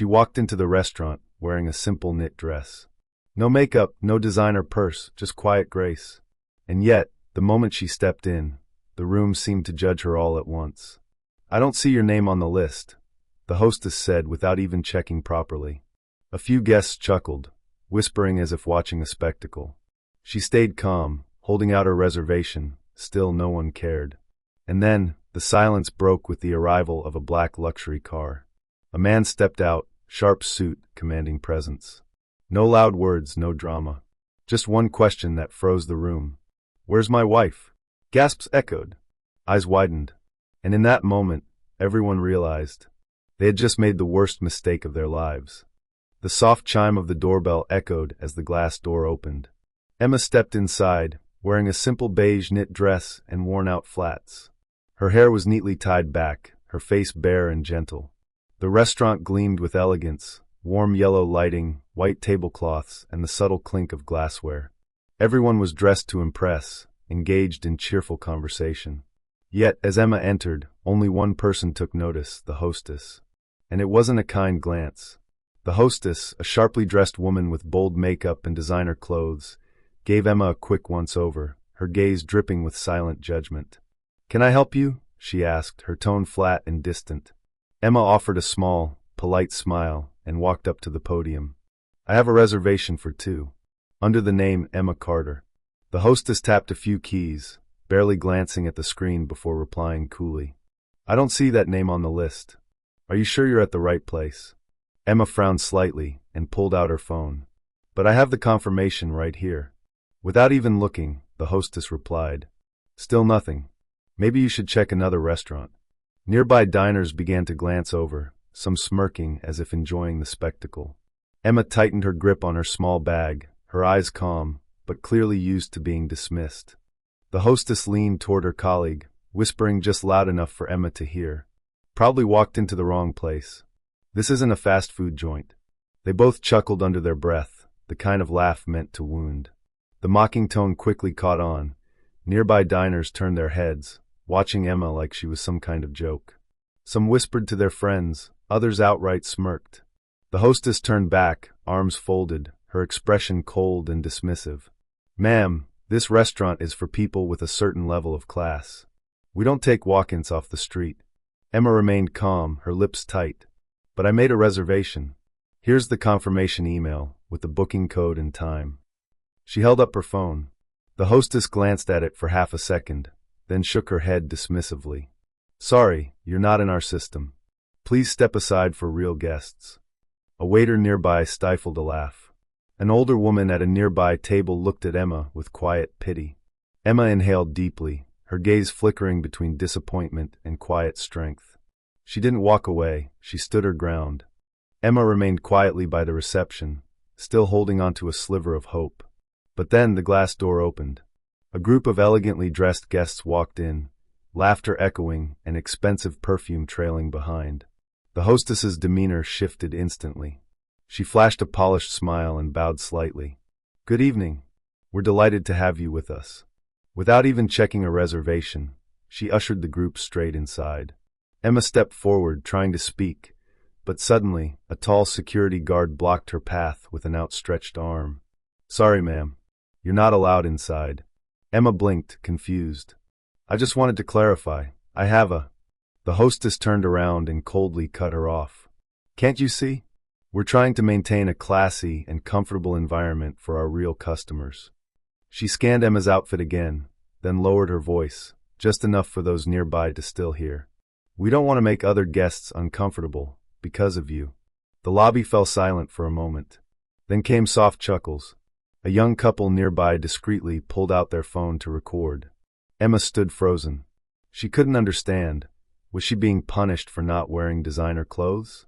She walked into the restaurant, wearing a simple knit dress. No makeup, no designer purse, just quiet grace. And yet, the moment she stepped in, the room seemed to judge her all at once. "I don't see your name on the list," the hostess said without even checking properly. A few guests chuckled, whispering as if watching a spectacle. She stayed calm, holding out her reservation. Still no one cared. And then, the silence broke with the arrival of a black luxury car. A man stepped out, sharp suit, commanding presence. No loud words, no drama. Just one question that froze the room. "Where's my wife?" Gasps echoed. Eyes widened. And in that moment, everyone realized they had just made the worst mistake of their lives. The soft chime of the doorbell echoed as the glass door opened. Emma stepped inside, wearing a simple beige knit dress and worn-out flats. Her hair was neatly tied back, her face bare and gentle. The restaurant gleamed with elegance, warm yellow lighting, white tablecloths, and the subtle clink of glassware. Everyone was dressed to impress, engaged in cheerful conversation. Yet, as Emma entered, only one person took notice, the hostess. And it wasn't a kind glance. The hostess, a sharply dressed woman with bold makeup and designer clothes, gave Emma a quick once-over, her gaze dripping with silent judgment. "Can I help you?" she asked, her tone flat and distant. Emma offered a small, polite smile and walked up to the podium. "I have a reservation for two." Under the name Emma Carter. The hostess tapped a few keys, barely glancing at the screen before replying coolly. "I don't see that name on the list. Are you sure you're at the right place?" Emma frowned slightly and pulled out her phone. "But I have the confirmation right here." Without even looking, the hostess replied. "Still nothing. Maybe you should check another restaurant." Nearby diners began to glance over, some smirking as if enjoying the spectacle. Emma tightened her grip on her small bag, her eyes calm, but clearly used to being dismissed. The hostess leaned toward her colleague, whispering just loud enough for Emma to hear. "Probably walked into the wrong place. This isn't a fast food joint." They both chuckled under their breath, the kind of laugh meant to wound. The mocking tone quickly caught on. Nearby diners turned their heads, watching Emma like she was some kind of joke. Some whispered to their friends, others outright smirked. The hostess turned back, arms folded, her expression cold and dismissive. "Ma'am, this restaurant is for people with a certain level of class. We don't take walk-ins off the street." Emma remained calm, her lips tight. "But I made a reservation. Here's the confirmation email, with the booking code and time." She held up her phone. The hostess glanced at it for half a second, then shook her head dismissively. "Sorry, you're not in our system. Please step aside for real guests." A waiter nearby stifled a laugh. An older woman at a nearby table looked at Emma with quiet pity. Emma inhaled deeply, her gaze flickering between disappointment and quiet strength. She didn't walk away, she stood her ground. Emma remained quietly by the reception, still holding onto a sliver of hope. But then the glass door opened. A group of elegantly dressed guests walked in, laughter echoing and expensive perfume trailing behind. The hostess's demeanor shifted instantly. She flashed a polished smile and bowed slightly. "Good evening. We're delighted to have you with us." Without even checking a reservation, she ushered the group straight inside. Emma stepped forward, trying to speak, but suddenly, a tall security guard blocked her path with an outstretched arm. "Sorry, ma'am. You're not allowed inside." Emma blinked, confused. "I just wanted to clarify. I have a—" The hostess turned around and coldly cut her off. "Can't you see? We're trying to maintain a classy and comfortable environment for our real customers." She scanned Emma's outfit again, then lowered her voice, just enough for those nearby to still hear. "We don't want to make other guests uncomfortable, because of you." The lobby fell silent for a moment. Then came soft chuckles. A young couple nearby discreetly pulled out their phone to record. Emma stood frozen. She couldn't understand. Was she being punished for not wearing designer clothes?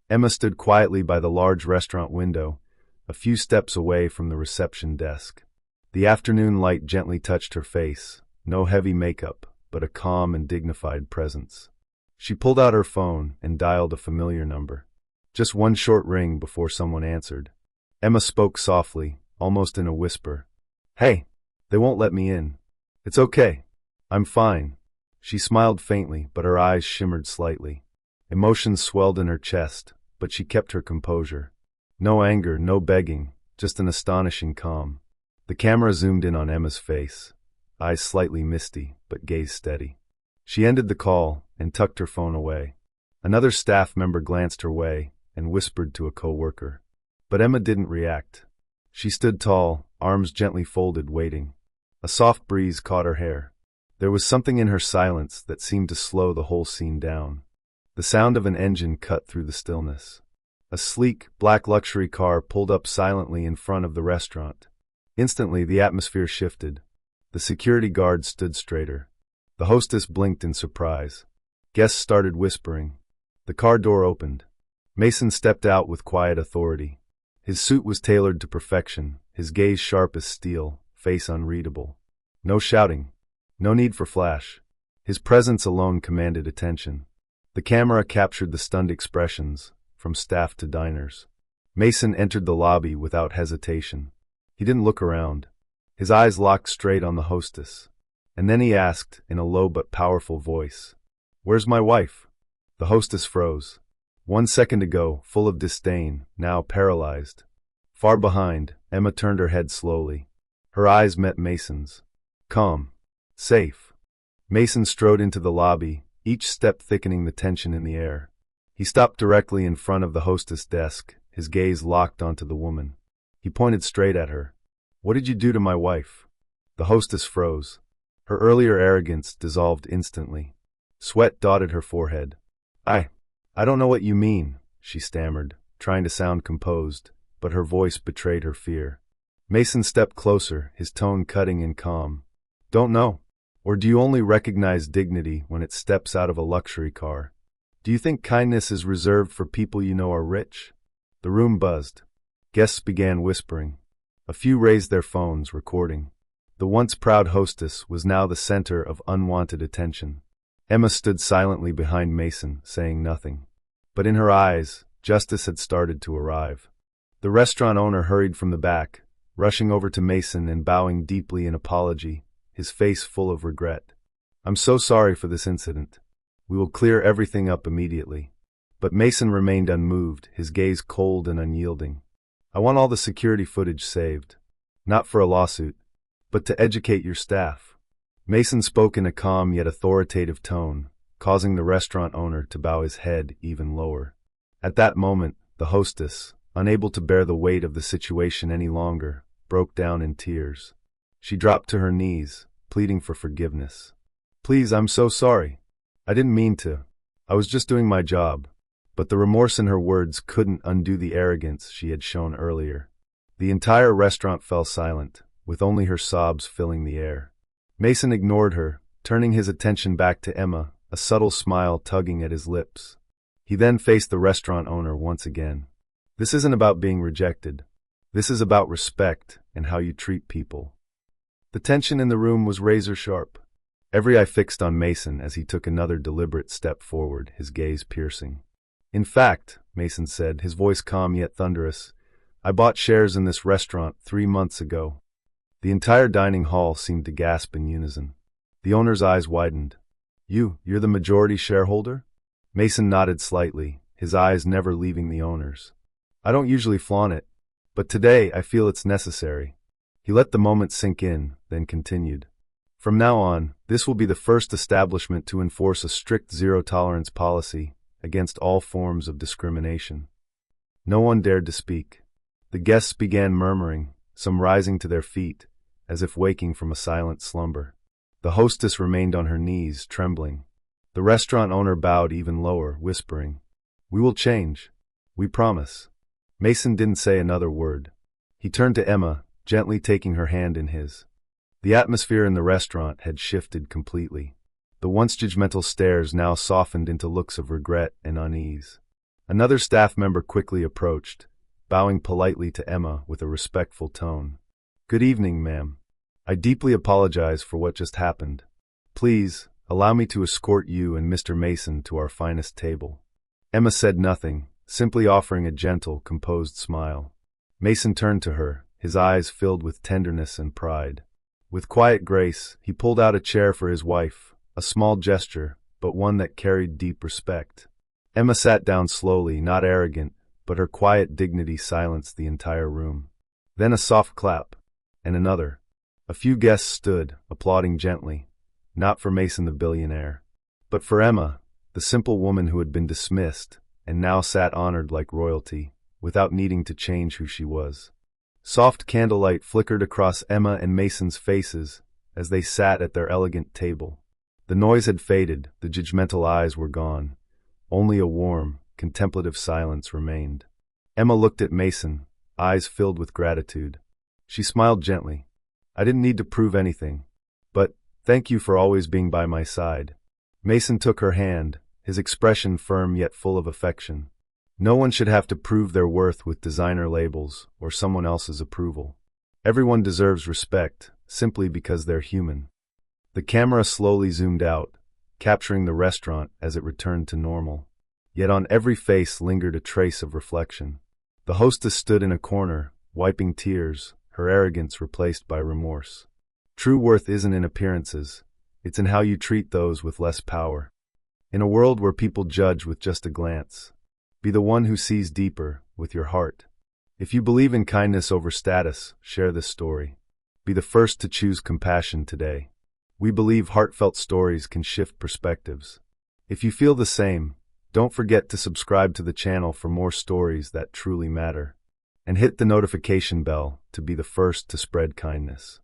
Emma stood quietly by the large restaurant window, a few steps away from the reception desk. The afternoon light gently touched her face, no heavy makeup, but a calm and dignified presence. She pulled out her phone and dialed a familiar number. Just one short ring before someone answered. Emma spoke softly, almost in a whisper. "Hey, they won't let me in." "It's okay. I'm fine." She smiled faintly, but her eyes shimmered slightly. Emotions swelled in her chest, but she kept her composure. No anger, no begging, just an astonishing calm. The camera zoomed in on Emma's face, eyes slightly misty, but gaze steady. She ended the call and tucked her phone away. Another staff member glanced her way and whispered to a coworker. But Emma didn't react. She stood tall, arms gently folded, waiting. A soft breeze caught her hair. There was something in her silence that seemed to slow the whole scene down. The sound of an engine cut through the stillness. A sleek, black luxury car pulled up silently in front of the restaurant. Instantly, the atmosphere shifted. The security guard stood straighter. The hostess blinked in surprise. Guests started whispering. The car door opened. Mason stepped out with quiet authority. His suit was tailored to perfection, his gaze sharp as steel, face unreadable. No shouting. No need for flash. His presence alone commanded attention. The camera captured the stunned expressions, from staff to diners. Mason entered the lobby without hesitation. He didn't look around. His eyes locked straight on the hostess. And then he asked, in a low but powerful voice, "Where's my wife?" The hostess froze. 1 second ago, full of disdain, now paralyzed. Far behind, Emma turned her head slowly. Her eyes met Mason's. Calm. Safe. Mason strode into the lobby, each step thickening the tension in the air. He stopped directly in front of the hostess' desk, his gaze locked onto the woman. He pointed straight at her. "What did you do to my wife?" The hostess froze. Her earlier arrogance dissolved instantly. Sweat dotted her forehead. I don't know what you mean," she stammered, trying to sound composed, but her voice betrayed her fear. Mason stepped closer, his tone cutting and calm. "Don't know? Or do you only recognize dignity when it steps out of a luxury car? Do you think kindness is reserved for people you know are rich?" The room buzzed. Guests began whispering. A few raised their phones, recording. The once proud hostess was now the center of unwanted attention. Emma stood silently behind Mason, saying nothing. But in her eyes, justice had started to arrive. The restaurant owner hurried from the back, rushing over to Mason and bowing deeply in apology, his face full of regret. "I'm so sorry for this incident. We will clear everything up immediately." But Mason remained unmoved, his gaze cold and unyielding. "I want all the security footage saved. Not for a lawsuit, but to educate your staff." Mason spoke in a calm yet authoritative tone, causing the restaurant owner to bow his head even lower. At that moment, the hostess, unable to bear the weight of the situation any longer, broke down in tears. She dropped to her knees, pleading for forgiveness. "Please, I'm so sorry. I didn't mean to. I was just doing my job." But the remorse in her words couldn't undo the arrogance she had shown earlier. The entire restaurant fell silent, with only her sobs filling the air. Mason ignored her, turning his attention back to Emma, a subtle smile tugging at his lips. He then faced the restaurant owner once again. "This isn't about being rejected. This is about respect and how you treat people." The tension in the room was razor sharp. Every eye fixed on Mason as he took another deliberate step forward, his gaze piercing. "In fact," Mason said, his voice calm yet thunderous, "I bought shares in this restaurant 3 months ago." The entire dining hall seemed to gasp in unison. The owner's eyes widened. You're the majority shareholder?" Mason nodded slightly, his eyes never leaving the owner's. "I don't usually flaunt it, but today I feel it's necessary." He let the moment sink in, then continued. "From now on, this will be the first establishment to enforce a strict zero-tolerance policy against all forms of discrimination." No one dared to speak. The guests began murmuring, some rising to their feet, as if waking from a silent slumber. The hostess remained on her knees, trembling. The restaurant owner bowed even lower, whispering, "We will change. We promise." Mason didn't say another word. He turned to Emma, gently taking her hand in his. The atmosphere in the restaurant had shifted completely. The once judgmental stares now softened into looks of regret and unease. Another staff member quickly approached, bowing politely to Emma with a respectful tone. "Good evening, ma'am. I deeply apologize for what just happened. Please, allow me to escort you and Mr. Mason to our finest table." Emma said nothing, simply offering a gentle, composed smile. Mason turned to her, his eyes filled with tenderness and pride. With quiet grace, he pulled out a chair for his wife, a small gesture, but one that carried deep respect. Emma sat down slowly, not arrogant, but her quiet dignity silenced the entire room. Then a soft clap, and another. A few guests stood, applauding gently, not for Mason the billionaire, but for Emma, the simple woman who had been dismissed and now sat honored like royalty, without needing to change who she was. Soft candlelight flickered across Emma and Mason's faces as they sat at their elegant table. The noise had faded, the judgmental eyes were gone. Only a warm, contemplative silence remained. Emma looked at Mason, eyes filled with gratitude. She smiled gently. I didn't need to prove anything, but thank you for always being by my side. Mason took her hand, his expression firm yet full of affection. No one should have to prove their worth with designer labels or someone else's approval. Everyone deserves respect, simply because they're human. The camera slowly zoomed out, capturing the restaurant as it returned to normal. Yet on every face lingered a trace of reflection. The hostess stood in a corner, wiping tears, her arrogance replaced by remorse. True worth isn't in appearances, it's in how you treat those with less power. In a world where people judge with just a glance, be the one who sees deeper, with your heart. If you believe in kindness over status, share this story. Be the first to choose compassion today. We believe heartfelt stories can shift perspectives. If you feel the same, don't forget to subscribe to the channel for more stories that truly matter. And hit the notification bell to be the first to spread kindness.